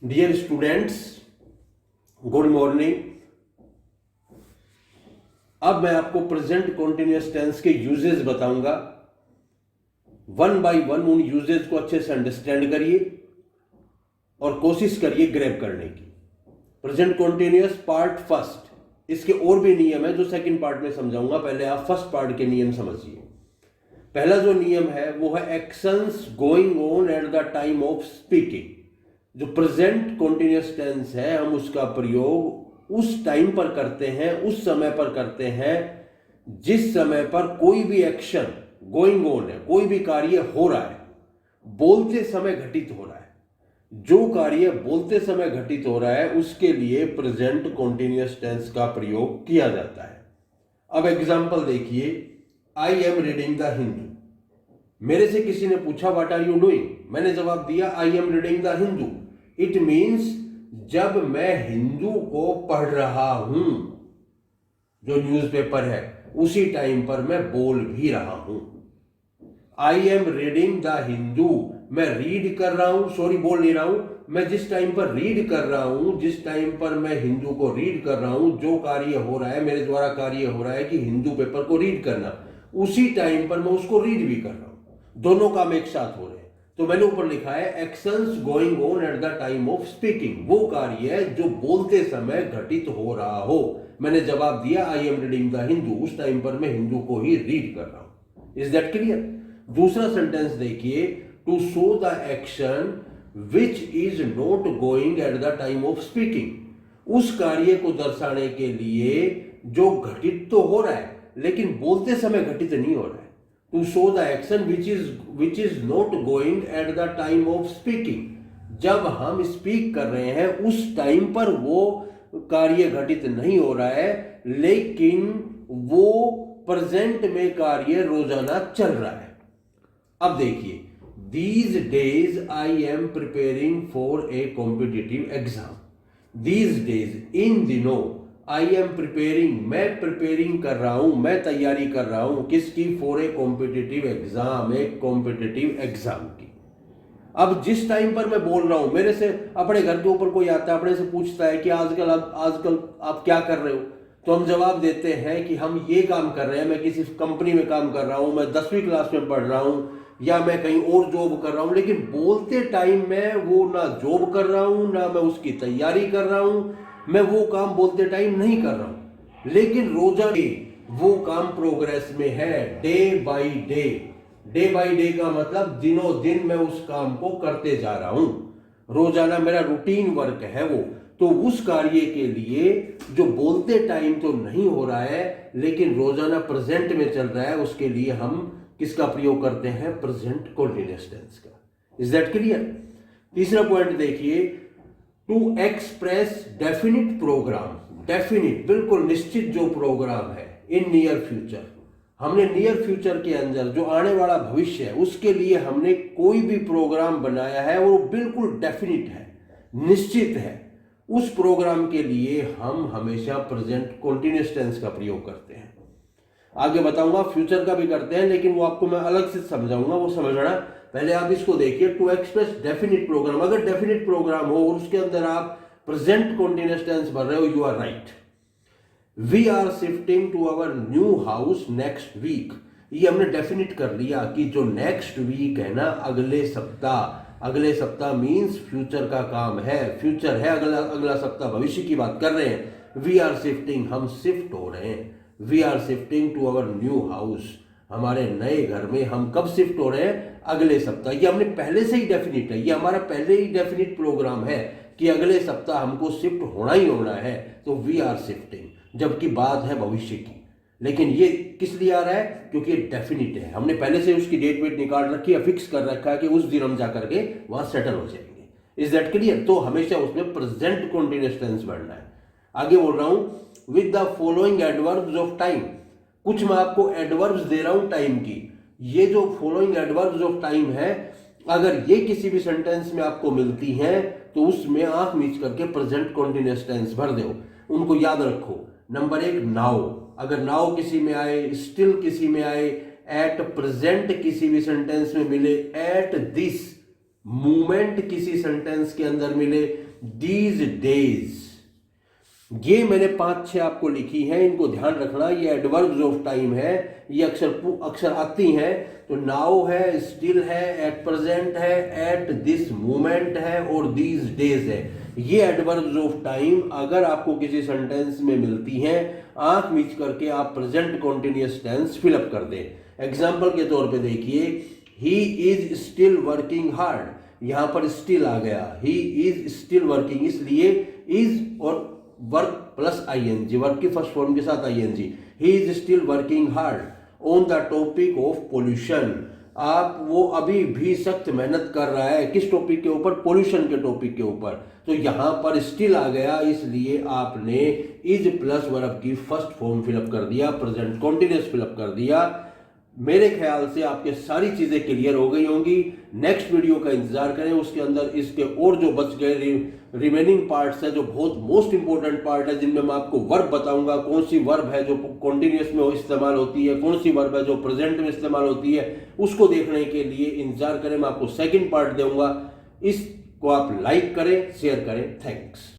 Dear students, good morning. अब मैं आपको प्रेजेंट कॉन्टिन्यूअस टेंस के यूजेस बताऊंगा। वन बाय वन उन यूजेस को अच्छे से अंडरस्टैंड करिए और कोशिश करिए ग्रैब करने की। प्रेजेंट कॉन्टिन्यूअस पार्ट फर्स्ट, इसके और भी नियम है जो सेकंड पार्ट में समझाऊंगा। पहले आप फर्स्ट पार्ट के नियम समझिए। पहला जो नियम है वो है actions going on eight the time of speaking. जो प्रेजेंट कॉन्टिन्यूअस टेंस है हम उसका प्रयोग उस टाइम पर करते हैं, उस समय पर करते हैं जिस समय पर कोई भी एक्शन गोइंग ऑन है, कोई भी कार्य हो रहा है, बोलते समय घटित हो रहा है। जो कार्य बोलते समय घटित हो रहा है उसके लिए प्रेजेंट कॉन्टिन्यूअस टेंस का प्रयोग किया जाता है। अब एग्जांपल देखिए, I am reading the Hindu. मेरे से किसी ने पूछा व्हाट आर यू डूइंग, मैंने जवाब दिया I am reading the Hindu. It means जब मैं हिंदू को पढ़ रहा हूं, जो न्यूज़पेपर है, उसी टाइम पर मैं बोल भी रहा हूं। I am reading the Hindu, मैं रीड कर रहा हूं, सॉरी बोल नहीं रहा हूं। मैं जिस टाइम पर रीड कर रहा हूं, जिस टाइम पर मैं हिंदू को रीड कर रहा हूं, जो कार्य हो रहा है, मेरे द्वारा कार्य हो रहा है कि हिंदू पेपर को रीड करना, उसी टाइम पर मैं उसको रीड भी कर रहा हूं। दोनों काम एक साथ हो रहे हैं। तो मैंने ऊपर लिखा है actions going on eight the time of speaking. वो कार्य है जो बोलते समय घटित हो रहा हो। मैंने जवाब दिया I am reading the Hindu, उस टाइम पर मैं हिंदू को ही रीड कर रहा हूं। Is that clear? दूसरा सेंटेंस देखिए, to show the action which is not going at the time of speaking. उस कार्य को दर्शाने के लिए जो घटित तो हो रहा है लेकिन बोलते समय घटित नहीं हो रहा है। To show the action which is not going at the time of speaking. जब हम स्पीक कर रहे हैं उस टाइम पर वो कार्य घटित नहीं हो रहा है लेकिन वो प्रेजेंट में कार्य रोजाना चल रहा है। अब देखिए, these days I am preparing for a competitive exam. These days, इन दिनों, I am preparing, मैं प्रिपेयरिंग कर रहा हूं, मैं तैयारी कर रहा हूं किसकी? फॉर ए कॉम्पिटिटिव एग्जाम, एक कॉम्पिटिटिव एग्जाम की। अब जिस टाइम पर मैं बोल रहा हूं, मेरे से अपने घर के ऊपर कोई आता है, अपने से पूछता है कि आजकल आप क्या कर रहे हो, तो हम जवाब देते हैं कि हम ये काम कर रहे हैं, मैं किसी कंपनी में काम कर रहा हूं, मैं 10वीं क्लास में पढ़ रहा हूं, या मैं कहीं और जॉब कर रहा हूं। लेकिन बोलते टाइम में वो ना जॉब कर रहा हूं, ना मैं उसकी तैयारी कर रहा हूं, मैं वो काम बोलते टाइम नहीं कर रहा हूं। लेकिन रोजाना वो काम प्रोग्रेस में है, day by day. Day by day का मतलब दिनों दिन मैं उस काम को करते जा रहा हूं। रोजाना मेरा रूटीन वर्क है वो। तो उस कार्य के लिए जो बोलते टाइम तो नहीं हो रहा है लेकिन रोजाना प्रेजेंट में चल रहा है, उसके लिए हम किसका प्रयोग करते हैं? प्रेजेंट कॉन्टिन्यूअस टेंस का। Is that clear? तीसरा पॉइंट देखिए, to express definite program. Definite, बिल्कुल निश्चित जो प्रोग्राम है इन नियर फ्यूचर। हमने नियर फ्यूचर के अंदर जो आने वाला भविष्य है उसके लिए हमने कोई भी प्रोग्राम बनाया है वो बिल्कुल डेफिनिट है, निश्चित है। उस प्रोग्राम के लिए हम हमेशा प्रेजेंट कॉन्टिन्यूअस टेंस का प्रयोग करते हैं। आगे बताऊंगा, फ्यूचर का भी करते हैं लेकिन वो आपको मैं अलग से समझाऊंगा, वो समझना। पहले आप इसको देखिए, टू एक्सप्रेस डेफिनिट प्रोग्राम। अगर डेफिनिट प्रोग्राम हो और उसके अंदर आप प्रेजेंट कॉन्टिन्यूअस टेंस भर रहे हो, you are right. We are shifting to our new house next week. ये हमने डेफिनिट कर लिया कि जो नेक्स्ट वीक है ना, अगले सप्ताह। अगले सप्ताह मीन्स फ्यूचर का काम है, फ्यूचर है, अगला सप्ताह भविष्य की बात कर रहे हैं। वी आर शिफ्टिंग, हम शिफ्ट हो रहे हैं। We are shifting to our new house, हमारे नए घर में हम कब शिफ्ट हो रहे हैं? अगले सप्ताह। ये हमने पहले से ही डेफिनिट है, ये हमारा पहले ही डेफिनिट प्रोग्राम है कि अगले सप्ताह हमको शिफ्ट होना ही होना है। तो वी आर शिफ्टिंग, जबकि बात है भविष्य की। लेकिन ये किस लिए आ रहा है? क्योंकि ये डेफिनिट है, हमने पहले से उसकी डेट वेट निकाल रखी है, फिक्स कर रखा है कि उस दिन हम जाकर के वहां सेटल हो जाएंगे। Is that clear? तो हमेशा उसमें प्रेजेंट कॉन्टिन्यूअस टेंस बढ़ना है। आगे बोल रहा हूं, with the following adverbs of time. कुछ मैं आपको एडवर्ब्स दे रहा हूं टाइम की। ये जो फॉलोइंग एडवर्ब्स ऑफ टाइम है, अगर ये किसी भी सेंटेंस में आपको मिलती हैं तो उसमें आंख मीच करके प्रेजेंट कॉन्टिन्यूअस टेंस भर दो। उनको याद रखो। Number 1, now. अगर नाउ किसी में आए, स्टिल किसी में आए, एट प्रेजेंट किसी भी सेंटेंस में मिले, एट दिस मोमेंट किसी सेंटेंस के अंदर मिले, these days। ये मैंने 5-6 आपको लिखी हैं, इनको ध्यान रखना। ये एडवर्ब्स ऑफ टाइम है, ये अक्सर आती हैं। तो नाउ है, स्टिल है, एट प्रेजेंट है, एट दिस मोमेंट है और दीज डेज है। ये एडवर्ब्स ऑफ टाइम अगर आपको किसी सेंटेंस में मिलती हैं, आंख मीच करके आप प्रेजेंट कॉन्टिन्यूअस टेंस फिलअप कर दें। एग्जाम्पल के तौर पे देखिए, he is still working hard. यहां पर स्टिल आ गया, ही इज स्टिल वर्किंग, इसलिए इज और वर्क प्लस आईएनजी, वर्क की फर्स्ट फॉर्म के साथ I N G. He is still working hard on the topic of pollution. वो अभी भी सख्त मेहनत कर रहा है, किस टॉपिक के ऊपर? पोल्यूशन के टॉपिक के ऊपर। तो यहां पर स्टिल आ गया, इसलिए आपने इज प्लस वर्ब की फर्स्ट फॉर्म फिलअप कर दिया, प्रेजेंट कॉन्टिन्यूअस फिलअप कर दिया। मेरे ख्याल से आपके सारी चीजें क्लियर हो गई होंगी। नेक्स्ट वीडियो का इंतजार करें, उसके अंदर इसके और जो बच गए रिमेनिंग पार्ट्स है, जो बहुत मोस्ट इंपॉर्टेंट पार्ट है, जिनमें मैं आपको वर्ब बताऊंगा, कौन सी वर्ब है जो कॉन्टिन्यूअस में इस्तेमाल होती है, कौन सी वर्ब है जो प्रेजेंट में इस्तेमाल होती है, उसको देखने के लिए इंतजार करें। मैं आपको सेकंड पार्ट दूंगा। इसको आप लाइक करें, शेयर करें। थैंक्स।